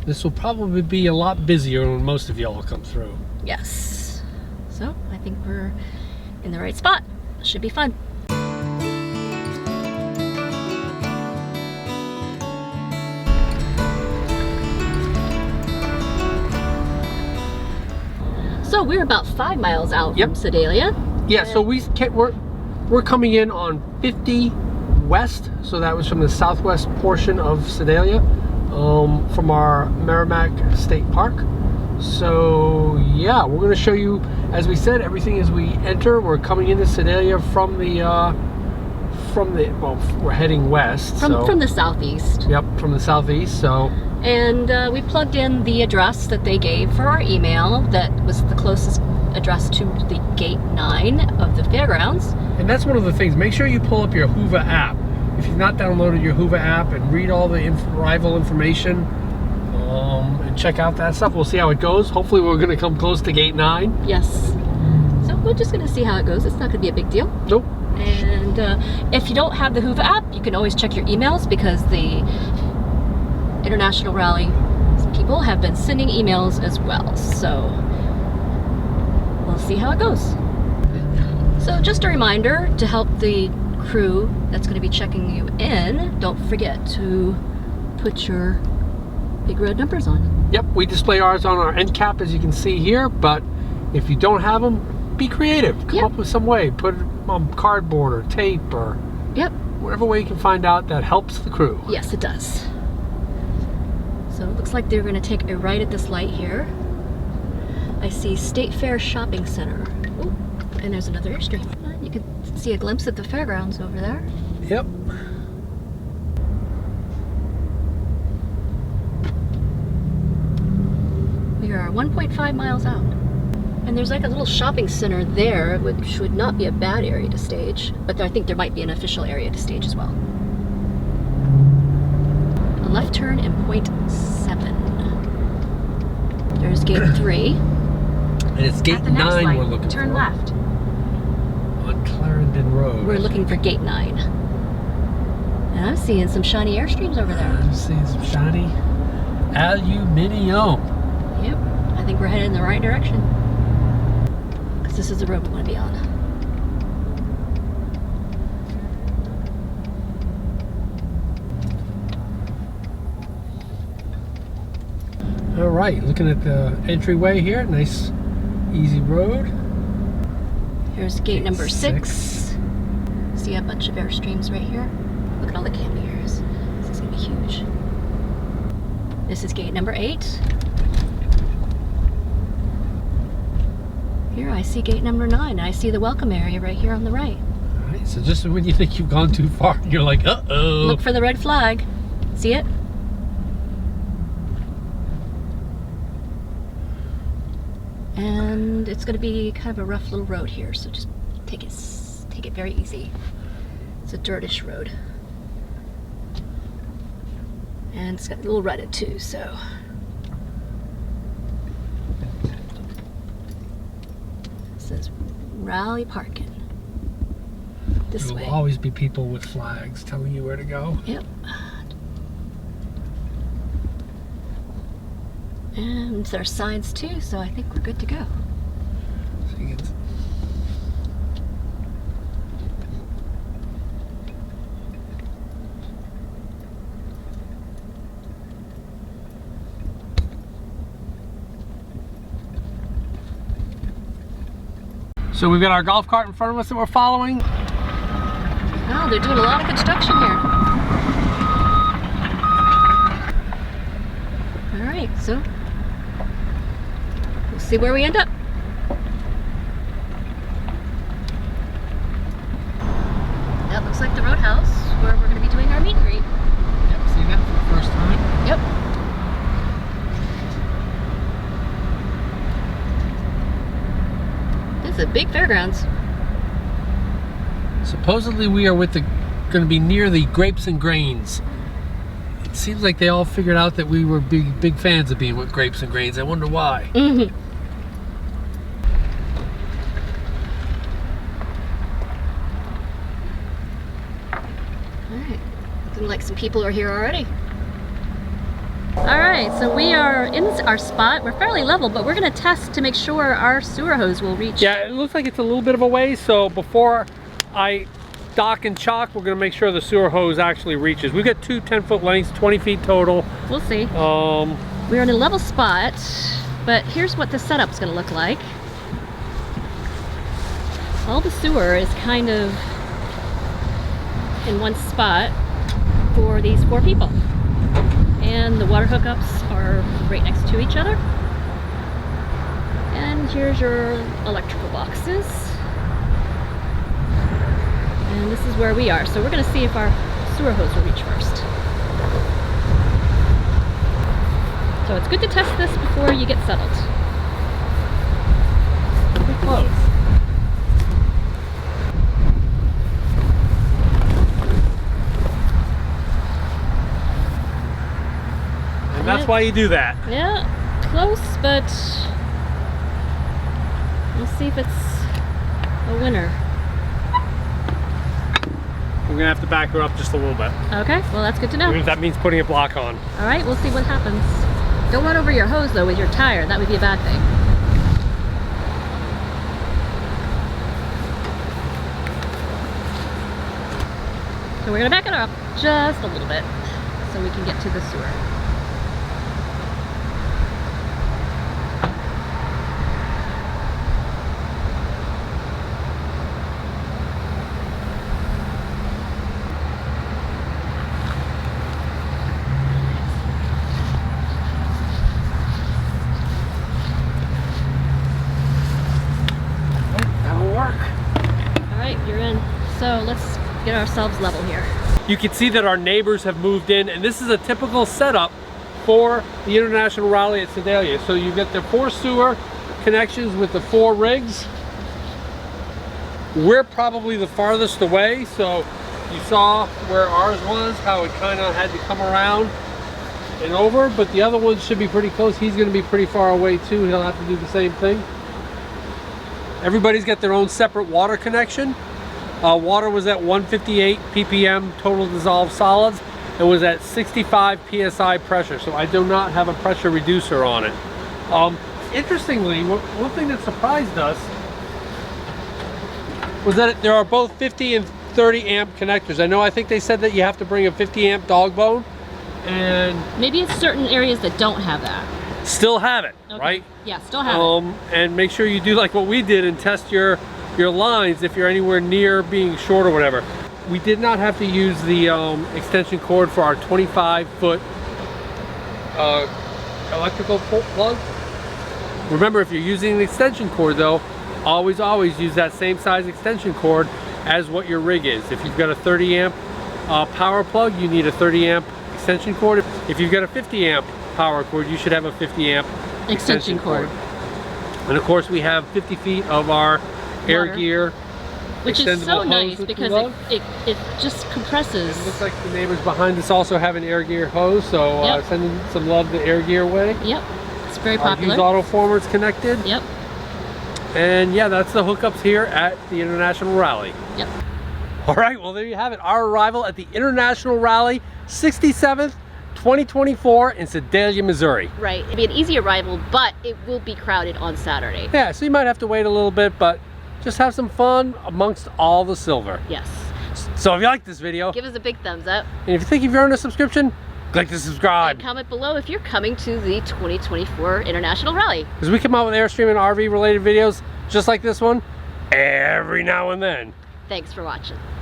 This will probably be a lot busier when most of y'all come through. Yes. So I think we're in the right spot. Should be fun. So we're about 5 miles out from Sedalia. Yeah, so we're coming in on 50 west, so that was from the southwest portion of Sedalia, from our Merrimack State Park. So yeah, we're going to show you, as we said, everything as we enter. We're coming into Sedalia from the well, we're heading west. From the southeast. Yep, from the southeast. So. And we plugged in the address that they gave for our email that was the closest address to the gate 9 of the fairgrounds. And that's one of the things. Make sure you pull up your Hoover app. If you've not downloaded your Hoover app, and read all the arrival information and check out that stuff. We'll see how it goes. Hopefully we're going to come close to gate 9. Yes. So we're just going to see how it goes. It's not going to be a big deal. Nope. And if you don't have the Hoover app, you can always check your emails, because the International Rally people have been sending emails as well. So we'll see how it goes. So just a reminder, to help the crew that's going to be checking you in, don't forget to put your big red numbers on. Yep, we display ours on our end cap, as you can see here, but if you don't have them, be creative. Come up with some way. Put it on cardboard or tape or whatever way you can find out that helps the crew. Yes, it does. So it looks like they're going to take a right at this light here. I see State Fair Shopping Center. Ooh, and there's another Airstream. You can see a glimpse at the fairgrounds over there. Yep. We are 1.5 miles out. And there's like a little shopping center there, which would not be a bad area to stage. But I think there might be an official area to stage as well. A left turn in .7. There's gate 3. And it's gate 9 we're looking for. Turn left. On Clarendon Road. We're looking for gate 9. And I'm seeing some shiny Airstreams over there. I'm seeing some shiny aluminium. Yep. I think we're headed in the right direction. Because this is the road we want to be on. All right, looking at the entryway here. Nice, easy road. Here's gate number 6. See a bunch of Airstreams right here. Look at all the campers. This is going to be huge. This is gate number 8. Here I see gate number 9. I see the welcome area right here on the right. All right, so just when you think you've gone too far, you're like, uh-oh. Look for the red flag. See it? And it's going to be kind of a rough little road here, so just take it very easy. It's a dirtish road. And it's got a little rutted too, so. It says rally parking. This way. There will always be people with flags telling you where to go. Yep. And there are signs too, so I think we're good to go. So you can... So we've got our golf cart in front of us that we're following. Oh, they're doing a lot of construction here. All right, so we'll see where we end up. That looks like the roadhouse where we're going to be doing our meet and greet. Yep, see that for the first time? Yep. This is a big fairgrounds. Supposedly we are with the going to be near the Grapes and Grains. It seems like they all figured out that we were big fans of being with Grapes and Grains. I wonder why. Mm-hmm. All right. Looking like some people are here already. All right, so we are in our spot. We're fairly level, but we're gonna test to make sure our sewer hose will reach. Yeah, it looks like it's a little bit of a ways, so before I dock and chalk, we're gonna make sure the sewer hose actually reaches. We've got two 10-foot lengths, 20 feet total. We'll see. We're in a level spot, but here's what the setup's gonna look like. All the sewer is kind of in one spot for these 4 people. And the water hookups are right next to each other. And here's your electrical boxes. And this is where we are. So we're gonna see if our sewer hose will reach first. So it's good to test this before you get settled. Pretty close. And that's why you do that. Yeah, close, but we'll see if it's a winner. We're gonna have to back her up just a little bit. Okay, well that's good to know. Even if that means putting a block on. All right, we'll see what happens. Don't run over your hose though with your tire. That would be a bad thing. So we're gonna back it up just a little bit so we can get to the sewer. You're in. So let's get ourselves level here. You can see that our neighbors have moved in, and this is a typical setup for the International Rally at Sedalia. So you get the 4 sewer connections with the 4 rigs. We're probably the farthest away, so you saw where ours was, how it kind of had to come around and over, but the other ones should be pretty close. He's going to be pretty far away too. He'll have to do the same thing. Everybody's got their own separate water connection. Water was at 158 ppm total dissolved solids. It was at 65 psi pressure, so I do not have a pressure reducer on it. Interestingly, one thing that surprised us was that there are both 50 and 30 amp connectors. I think they said that you have to bring a 50 amp dog bone, and maybe it's certain areas that don't have that. Still have it, okay. Right? Yeah, still have it. And make sure you do like what we did and test your lines if you're anywhere near being short or whatever. We did not have to use the extension cord for our 25-foot electrical plug. Remember, if you're using an extension cord though, always use that same size extension cord as what your rig is. If you've got a 30 amp power plug, you need a 30 amp extension cord. If you've got a 50 amp power cord, you should have a 50 amp extension cord. And of course we have 50 feet of our air gear, which is so nice because it just compresses. It looks like the neighbors behind us also have an air gear hose, so sending some love the air gear way. Yep, it's very popular. Our Hughes autoformer's connected. Yep. And yeah, that's the hookups here at the International Rally. Yep. All right, well there you have it. Our arrival at the International Rally, 67th 2024 in Sedalia, Missouri. Right, it'll be an easy arrival, but it will be crowded on Saturday. Yeah, so you might have to wait a little bit, but just have some fun amongst all the silver. Yes. So if you like this video, give us a big thumbs up. And if you think you've earned a subscription, click to subscribe. And comment below if you're coming to the 2024 International Rally. Because we come out with Airstream and RV related videos just like this one every now and then. Thanks for watching.